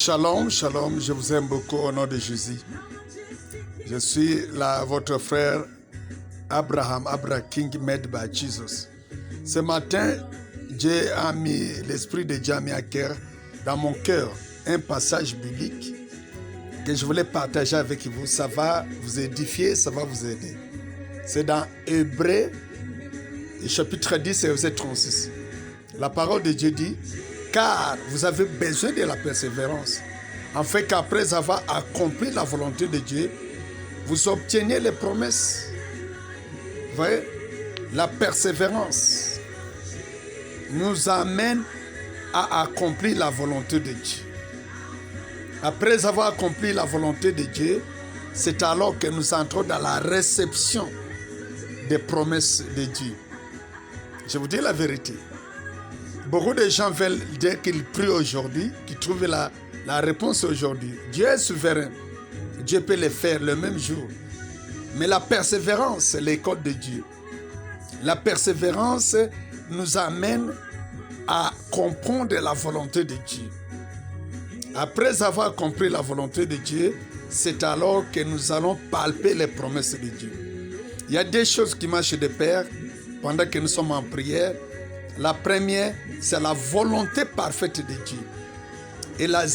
Shalom, shalom, je vous aime beaucoup au nom de Jésus. Je suis votre frère Abraham King made by Jesus. Ce matin, Dieu a mis, l'Esprit de Dieu a mis à cœur, dans mon cœur, un passage biblique que je voulais partager avec vous. Ça va vous édifier, ça va vous aider. C'est dans Hébreux, chapitre 10, verset 36. La parole de Dieu dit: car vous avez besoin de la persévérance, afin qu'après avoir accompli la volonté de Dieu, vous obteniez les promesses. Vous voyez, la persévérance nous amène à accomplir la volonté de Dieu. Après avoir accompli la volonté de Dieu, c'est alors que nous entrons dans la réception des promesses de Dieu. Je vous dis la vérité. Beaucoup de gens veulent dire qu'ils prient aujourd'hui, qu'ils trouvent la réponse aujourd'hui. Dieu est souverain. Dieu peut le faire le même jour. Mais la persévérance, c'est l'école de Dieu. La persévérance nous amène à comprendre la volonté de Dieu. Après avoir compris la volonté de Dieu, c'est alors que nous allons palper les promesses de Dieu. Il y a des choses qui marchent de pair pendant que nous sommes en prière. La première, c'est la volonté parfaite de Dieu. Et la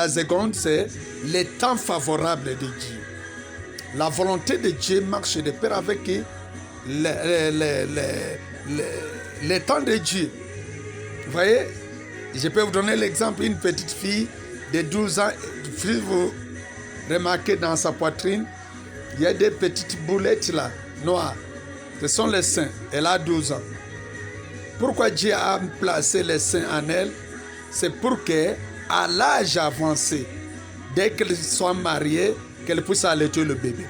seconde, c'est les temps favorables de Dieu. La volonté de Dieu marche de pair avec les temps de Dieu. Vous voyez, je peux vous donner l'exemple, une petite fille de 12 ans, vous remarquez dans sa poitrine, il y a des petites boulettes là, noires. Ce sont les seins. Elle a 12 ans. Pourquoi Dieu a placé les seins en elle? C'est pour qu'à l'âge avancé, dès qu'elle soit mariée, qu'elle puisse allaiter le bébé.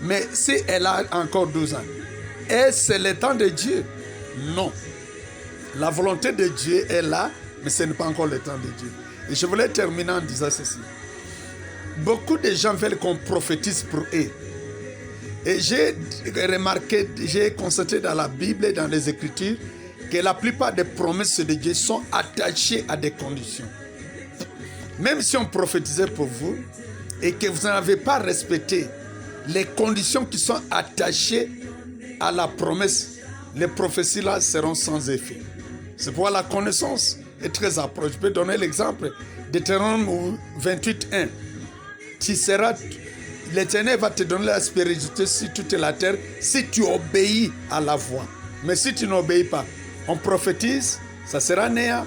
Mais si elle a encore 12 ans, et c'est le temps de Dieu? Non. La volonté de Dieu est là, mais ce n'est pas encore le temps de Dieu. Et je voulais terminer en disant ceci. Beaucoup de gens veulent qu'on prophétise pour eux. Et j'ai remarqué, j'ai constaté dans la Bible et dans les Écritures, que la plupart des promesses de Dieu sont attachées à des conditions. Même si on prophétisait pour vous et que vous n'avez pas respecté les conditions qui sont attachées à la promesse, les prophéties là seront sans effet. C'est pourquoi la connaissance est très approche. Je peux donner l'exemple d'Éternel 28:1. L'Éternel va te donner la spiritualité sur toute la terre si tu obéis à la voix. Mais si tu n'obéis pas, on prophétise, ça sera néant.